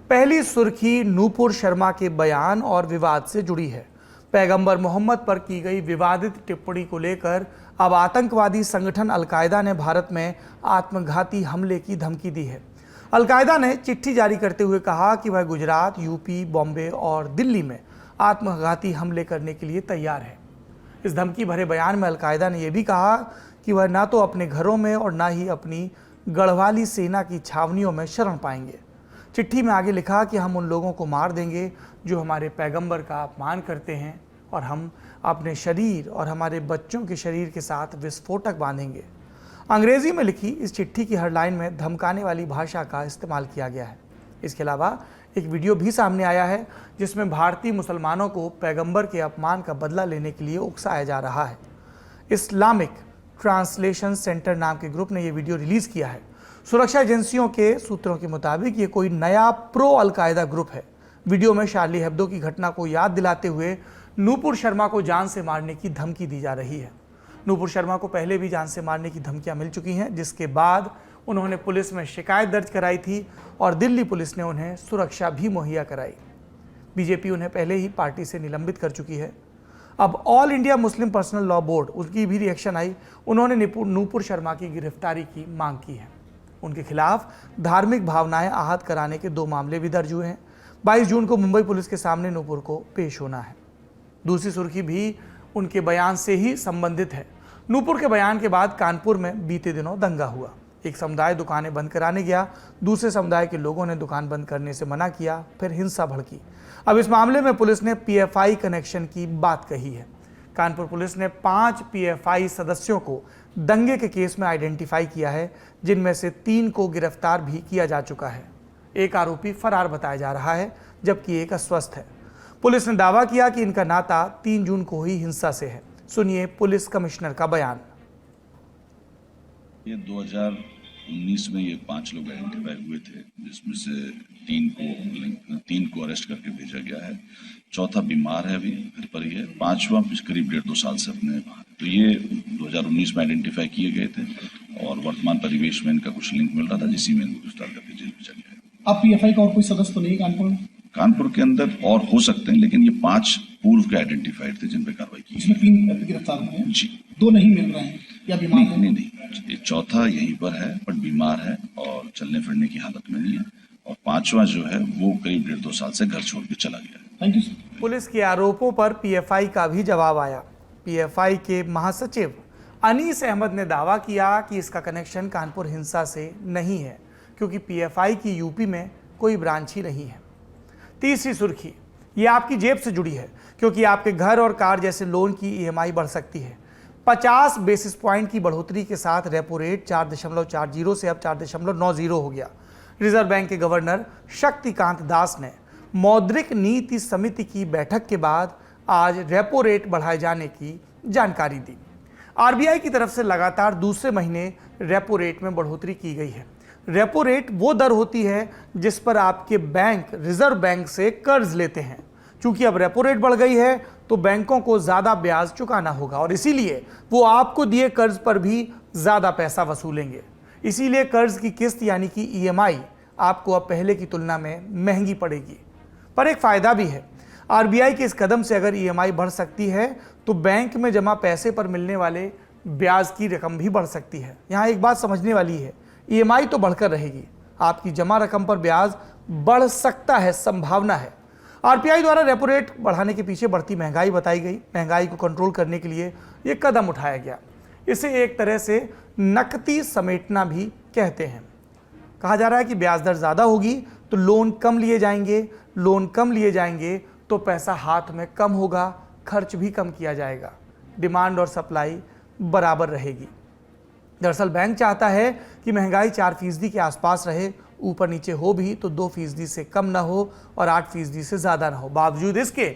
पहली सुर्खी नूपुर शर्मा के बयान और विवाद से जुड़ी है। पैगंबर मोहम्मद पर की गई विवादित टिप्पणी को लेकर अब आतंकवादी संगठन अलकायदा ने भारत में आत्मघाती हमले की धमकी दी है। अलकायदा ने चिट्ठी जारी करते हुए कहा कि वह गुजरात, यूपी, बॉम्बे और दिल्ली में आत्मघाती हमले करने के लिए तैयार है। इस धमकी भरे बयान में अलकायदा ने यह भी कहा कि वह ना तो अपने घरों में और ना ही अपनी गढ़वाली सेना की छावनियों में शरण पाएंगे। चिट्ठी में आगे लिखा कि हम उन लोगों को मार देंगे जो हमारे पैगंबर का अपमान करते हैं और हम अपने शरीर और हमारे बच्चों के शरीर के साथ विस्फोटक बांधेंगे। अंग्रेजी में लिखी इस चिट्ठी की हर लाइन में धमकाने वाली भाषा का इस्तेमाल किया गया है। इसके अलावा एक वीडियो भी सामने आया है जिसमें भारतीय मुसलमानों को पैगंबर के अपमान का बदला लेने के लिए उकसाया जा रहा है। इस्लामिक ट्रांसलेशन सेंटर नाम के ग्रुप ने यह वीडियो रिलीज किया है। सुरक्षा एजेंसियों के सूत्रों के मुताबिक ये कोई नया प्रो अलकायदा ग्रुप है। वीडियो में शार्ली हेब्दो की घटना को याद दिलाते हुए नूपुर शर्मा को जान से मारने की धमकी दी जा रही है। नूपुर शर्मा को पहले भी जान से मारने की धमकियां मिल चुकी हैं, जिसके बाद उन्होंने पुलिस में शिकायत दर्ज कराई थी और दिल्ली पुलिस ने उन्हें सुरक्षा भी मुहैया कराई। बीजेपी उन्हें पहले ही पार्टी से निलंबित कर चुकी है। अब all India Muslim personal law board, उसकी भी रिएक्शन आई। उन्होंने नूपुर शर्मा की गिरफ्तारी की मांग की है। उनके खिलाफ धार्मिक भावनाएं आहत कराने के 2 मामले भी दर्ज हुए हैं। 22 जून को मुंबई पुलिस के सामने नूपुर को पेश होना है। दूसरी सुर्खी भी उनके बयान से ही संबंधित है। नूपुर के बयान के बाद कानपुर में बीते दिनों दंगा हुआ। एक समुदाय दुकानें बंद कराने गया, दूसरे समुदाय के लोगों ने दुकान बंद करने से मना किया, फिर हिंसा भड़की। अब इस मामले में पुलिस ने पीएफआई कनेक्शन की बात कही है। कानपुर पुलिस ने 5 पीएफआई सदस्यों को दंगे के केस में आइडेंटिफाई किया है, जिनमें से 3 को गिरफ्तार भी किया जा चुका है। एक आरोपी फरार बताया जा रहा है, जबकि एक अस्वस्थ है। पुलिस ने दावा किया कि इनका नाता 3 जून को हुई हिंसा से है। सुनिए पुलिस कमिश्नर का बयान। ये 2019 में ये 5 लोग आइडेंटिफाई हुए थे, जिसमें से 3 को अरेस्ट करके भेजा गया है। चौथा बीमार है, अभी घर पर ही है। 5वां करीब 1.5-2 साल से अपने बाहर। तो ये 2019 में आइडेंटिफाई किए गए थे और वर्तमान परिवेश में इनका कुछ लिंक मिल रहा था, जिसी में गिरफ्तार करके जेल भेजा गया है। अब पीएफआई का और कोई सदस्य तो नहीं कानपुर के अंदर और हो सकते हैं, लेकिन ये 5 पूर्व के आइडेंटिफाइड थे जिन पे कार्रवाई की। इसमें 3 गिरफ्तार हुए हैं जी। 2 नहीं मिल रहे हैं या बीमार हैं? नहीं, ये चौथा यहीं पर है बट बीमार है और चलने फिरने की हालत में नहीं है, और 5वां जो है वो करीब 1.5-2 साल से घर छोड़ के चला गया है। Thank you sir. पुलिस के आरोपों पर पीएफआई का भी जवाब आया। पीएफआई के महासचिव अनीस अहमद ने दावा किया कि इसका कनेक्शन कानपुर हिंसा से नहीं है, क्योंकि पीएफआई की यूपी में कोई ब्रांच ही नहीं है। तीसरी सुर्खी, ये आपकी जेब से जुड़ी है, क्योंकि आपके घर और कार जैसे लोन की ईएमआई बढ़ सकती है। 50 बेसिस पॉइंट की बढ़ोतरी के साथ रेपो रेट 4.40 से अब 4.90 हो गया। रिजर्व बैंक के गवर्नर शक्तिकांत दास ने मौद्रिक नीति समिति की बैठक के बाद आज रेपो रेट बढ़ाए जाने की जानकारी दी। आरबीआई की तरफ से लगातार दूसरे महीने रेपो रेट में बढ़ोतरी की गई है। रेपो रेट वो दर होती है जिस पर आपके बैंक रिजर्व बैंक से कर्ज लेते हैं। चूंकि अब रेपो रेट बढ़ गई है तो बैंकों को ज़्यादा ब्याज चुकाना होगा और इसीलिए वो आपको दिए कर्ज पर भी ज़्यादा पैसा वसूलेंगे। इसीलिए कर्ज की किस्त यानी कि ईएमआई आपको अब पहले की तुलना में महंगी पड़ेगी। पर एक फ़ायदा भी है। आरबीआई के इस कदम से अगर ईएमआई बढ़ सकती है तो बैंक में जमा पैसे पर मिलने वाले ब्याज की रकम भी बढ़ सकती है। यहाँ एक बात समझने वाली है, ईएमआई तो बढ़कर रहेगी, आपकी जमा रकम पर ब्याज बढ़ सकता है, संभावना है। आरबीआई द्वारा रेपो रेट बढ़ाने के पीछे बढ़ती महंगाई बताई गई। महंगाई को कंट्रोल करने के लिए ये कदम उठाया गया। इसे एक तरह से नकदी समेटना भी कहते हैं। कहा जा रहा है कि ब्याज दर ज़्यादा होगी तो लोन कम लिए जाएंगे, लोन कम लिए जाएंगे तो पैसा हाथ में कम होगा, खर्च भी कम किया जाएगा, डिमांड और सप्लाई बराबर रहेगी। दरअसल बैंक चाहता है कि महंगाई 4% के आसपास रहे, ऊपर नीचे हो भी तो 2% से कम ना हो और 8% से ज़्यादा ना हो। बावजूद इसके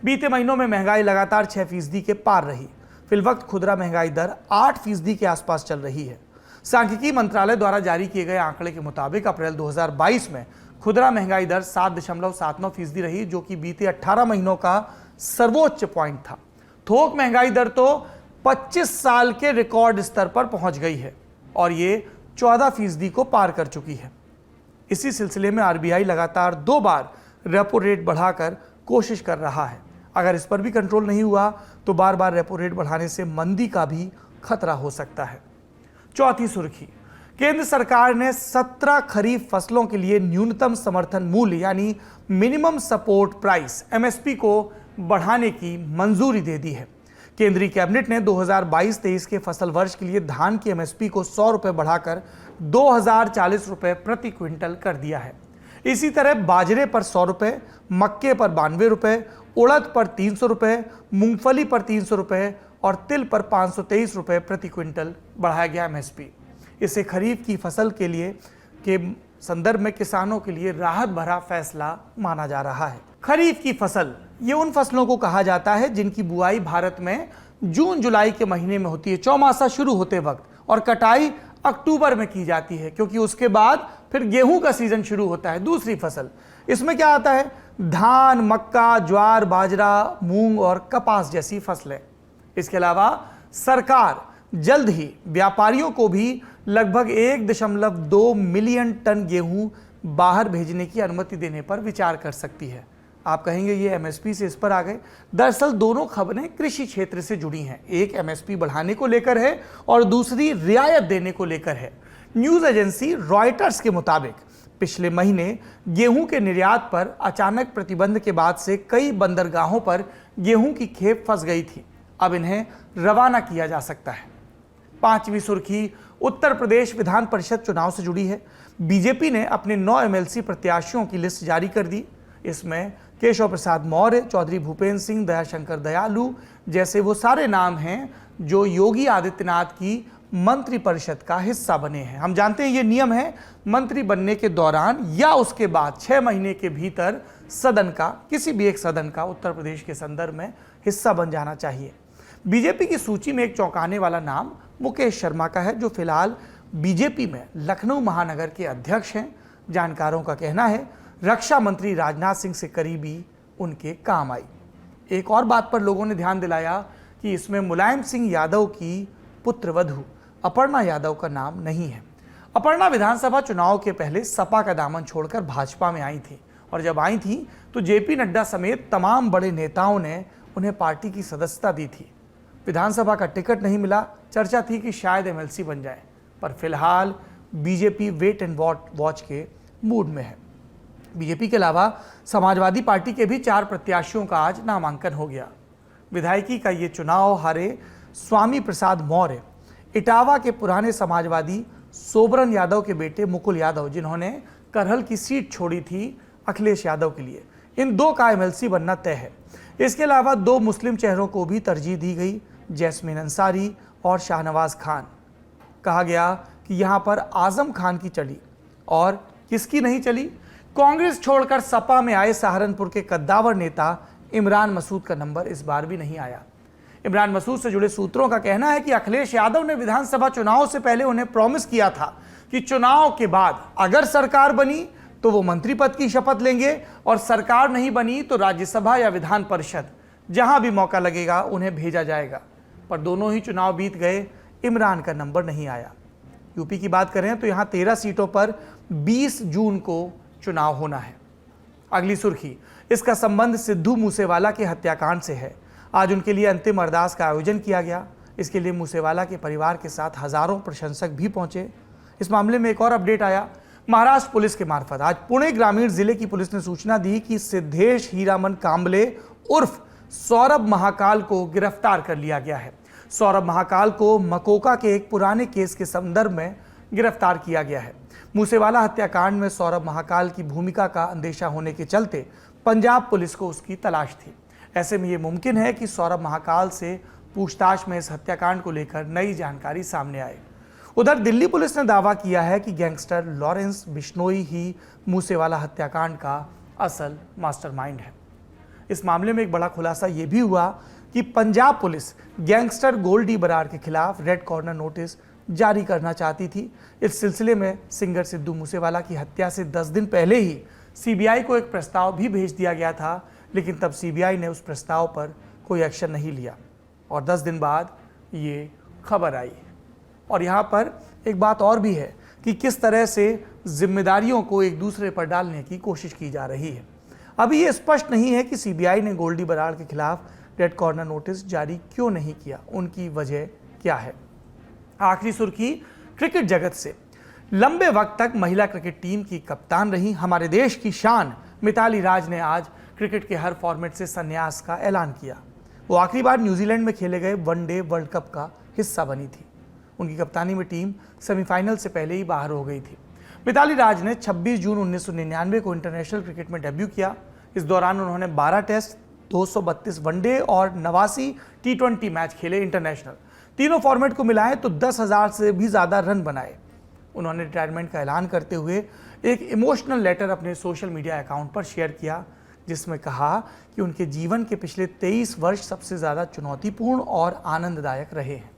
बीते महीनों में महंगाई लगातार 6% के पार रही। फिलवक्त खुदरा महंगाई दर 8% के आसपास चल रही है। सांख्यिकी मंत्रालय द्वारा जारी किए गए आंकड़े के मुताबिक अप्रैल 2022 में खुदरा महंगाई दर 7.79% रही, जो कि बीते 18 महीनों का सर्वोच्च पॉइंट था। थोक महंगाई दर तो 25 साल के रिकॉर्ड स्तर पर पहुंच गई है और ये 14% को पार कर चुकी है। इसी सिलसिले में आरबीआई लगातार 2 बार रेपो रेट बढ़ाकर कोशिश कर रहा है। अगर इस पर भी कंट्रोल नहीं हुआ तो बार बार रेपो रेट बढ़ाने से मंदी का भी खतरा हो सकता है। चौथी सुर्खी, केंद्र सरकार ने 17 खरीफ फसलों के लिए न्यूनतम समर्थन मूल्य यानी मिनिमम सपोर्ट प्राइस एमएसपी को बढ़ाने की मंजूरी दे दी है। केंद्रीय कैबिनेट ने 2022-23 के फसल वर्ष के लिए धान की एमएसपी को 100 रुपये बढ़ाकर 2040 रुपये प्रति क्विंटल कर दिया है। इसी तरह बाजरे पर 100 रुपये, मक्के पर 92 रुपये, उड़द पर 300 रुपये, मूंगफली पर 300 रुपये और तिल पर 523 रुपये प्रति क्विंटल बढ़ाया गया एमएसपी। इसे खरीफ की फसल के संदर्भ में किसानों के लिए राहत भरा फैसला माना जा रहा है। खरीफ की फसल ये उन फसलों को कहा जाता है जिनकी बुआई भारत में जून जुलाई के महीने में होती है, चौमासा शुरू होते वक्त, और कटाई अक्टूबर में की जाती है, क्योंकि उसके बाद फिर गेहूं का सीजन शुरू होता है। दूसरी फसल इसमें क्या आता है? धान, मक्का, ज्वार, बाजरा, मूंग और कपास जैसी फसलें। इसके अलावा सरकार जल्द ही व्यापारियों को भी लगभग 1.2 मिलियन टन गेहूं बाहर भेजने की अनुमति देने पर विचार कर सकती है। आप कहेंगे ये एमएसपी से इस पर आ गए। दरअसल दोनों खबरें कृषि क्षेत्र से जुड़ी हैं। एक एमएसपी बढ़ाने को लेकर है और दूसरी रियायत देने को लेकर है। न्यूज एजेंसी रॉयटर्स के मुताबिक पिछले महीने गेहूं के निर्यात पर अचानक प्रतिबंध के बाद से कई बंदरगाहों पर गेहूं की खेप फंस गई थी। अब इन्हें रवाना किया जा सकता है। पांचवी सुर्खी उत्तर प्रदेश विधान परिषद चुनाव से जुड़ी है। बीजेपी ने अपने 9 एमएलसी प्रत्याशियों की लिस्ट जारी कर दी। इसमें केशव प्रसाद मौर्य, चौधरी भूपेंद्र सिंह, दयाशंकर दयालु जैसे वो सारे नाम हैं जो योगी आदित्यनाथ की मंत्रिपरिषद का हिस्सा बने हैं। हम जानते हैं ये नियम है, मंत्री बनने के दौरान या उसके बाद 6 महीने के भीतर सदन का, किसी भी एक सदन का उत्तर प्रदेश के संदर्भ में हिस्सा बन जाना चाहिए। बीजेपी की सूची में एक चौंकाने वाला नाम मुकेश शर्मा का है, जो फिलहाल बीजेपी में लखनऊ महानगर के अध्यक्ष हैं। जानकारों का कहना है रक्षा मंत्री राजनाथ सिंह से करीबी उनके काम आई। एक और बात पर लोगों ने ध्यान दिलाया कि इसमें मुलायम सिंह यादव की पुत्रवधू अपर्णा यादव का नाम नहीं है। अपर्णा विधानसभा चुनाव के पहले सपा का दामन छोड़कर भाजपा में आई थी, और जब आई थी तो जेपी नड्डा समेत तमाम बड़े नेताओं ने उन्हें पार्टी की सदस्यता दी थी। विधानसभा का टिकट नहीं मिला, चर्चा थी कि शायद एमएलसी बन जाए, पर फिलहाल बीजेपी वेट एंड वॉच के मूड में है। बीजेपी के अलावा समाजवादी पार्टी के भी 4 प्रत्याशियों का आज नामांकन हो गया। विधायकी का ये चुनाव हारे स्वामी प्रसाद मौर्य, इटावा के पुराने समाजवादी सोबरन यादव के बेटे मुकुल यादव, जिन्होंने करहल की सीट छोड़ी थी अखिलेश यादव के लिए। इन 2 का एमएलसी बनना तय है। इसके अलावा 2 मुस्लिम चेहरों को भी तरजीह दी गई, जैस्मिन अंसारी और शाहनवाज खान। कहा गया कि यहां पर आजम खान की चली और किसकी नहीं चली? कांग्रेस छोड़कर सपा में आए सहारनपुर के कद्दावर नेता इमरान मसूद का नंबर इस बार भी नहीं आया। इमरान मसूद से जुड़े सूत्रों का कहना है कि अखिलेश यादव ने विधानसभा चुनाव से पहले उन्हें प्रॉमिस किया था कि चुनाव के बाद अगर सरकार बनी तो वो मंत्री पद की शपथ लेंगे, और सरकार नहीं बनी तो राज्यसभा या विधान परिषद जहां भी मौका लगेगा उन्हें भेजा जाएगा। पर दोनों ही चुनाव बीत गए, इमरान का नंबर नहीं आया। यूपी की बात करें तो यहां 13 सीटों पर 20 जून को चुनाव होना है। अगली सुर्खी, इसका संबंध सिद्धू मूसेवाला के हत्याकांड से है। आज उनके लिए अंतिम अरदास का आयोजन किया गया। इसके लिए मूसेवाला के परिवार के साथ हजारों प्रशंसक भी पहुंचे। इस मामले में एक और अपडेट आया। महाराष्ट्र पुलिस के मार्फत आज पुणे ग्रामीण जिले की पुलिस ने सूचना दी कि सिद्धेश हीरामन कांबले उर्फ सौरभ महाकाल को गिरफ्तार कर लिया गया है। सौरभ महाकाल को मकोका के एक पुराने केस के संदर्भ में गिरफ्तार किया गया है। मूसेवाला हत्याकांड में सौरभ महाकाल की भूमिका का अंदेशा होने के चलते पंजाब पुलिस को उसकी तलाश थी। ऐसे में यह मुमकिन है कि सौरभ महाकाल से पूछताछ में इस हत्याकांड को लेकर नई जानकारी सामने आए। उधर दिल्ली पुलिस ने दावा किया है कि गैंगस्टर लॉरेंस बिश्नोई ही मूसेवाला हत्याकांड का असल मास्टरमाइंड है। इस मामले में एक बड़ा खुलासा यह भी हुआ कि पंजाब पुलिस गैंगस्टर गोल्डी बरार के खिलाफ रेड कॉर्नर नोटिस जारी करना चाहती थी। इस सिलसिले में सिंगर सिद्धू मूसेवाला की हत्या से 10 दिन पहले ही सीबीआई को एक प्रस्ताव भी भेज दिया गया था, लेकिन तब सीबीआई ने उस प्रस्ताव पर कोई एक्शन नहीं लिया और 10 दिन बाद ये खबर आई। और यहाँ पर एक बात और भी है कि किस तरह से जिम्मेदारियों को एक दूसरे पर डालने की कोशिश की जा रही है। अभी ये स्पष्ट नहीं है कि सीबीआई ने गोल्डी बराड़ के खिलाफ रेड कॉर्नर नोटिस जारी क्यों नहीं किया, उनकी वजह क्या है। आखिरी सुर्खी क्रिकेट जगत से। लंबे वक्त तक महिला क्रिकेट टीम की कप्तान रही हमारे देश की शान मिताली राज ने आज क्रिकेट के हर फॉर्मेट से संन्यास का ऐलान किया। वो आखिरी बार न्यूजीलैंड में खेले गए वनडे वर्ल्ड कप का हिस्सा बनी थी। उनकी कप्तानी में टीम सेमीफाइनल से पहले ही बाहर हो गई थी। मिताली राज ने 26 जून 1999 को इंटरनेशनल क्रिकेट में डेब्यू किया। इस दौरान उन्होंने 12 टेस्ट, 232 वनडे और 89 T20 मैच खेले इंटरनेशनल। तीनों फॉर्मेट को मिलाएं तो 10,000 से भी ज़्यादा रन बनाए। उन्होंने रिटायरमेंट का ऐलान करते हुए एक इमोशनल लेटर अपने सोशल मीडिया अकाउंट पर शेयर किया, जिसमें कहा कि उनके जीवन के पिछले 23 वर्ष सबसे ज़्यादा चुनौतीपूर्ण और आनंददायक रहे हैं।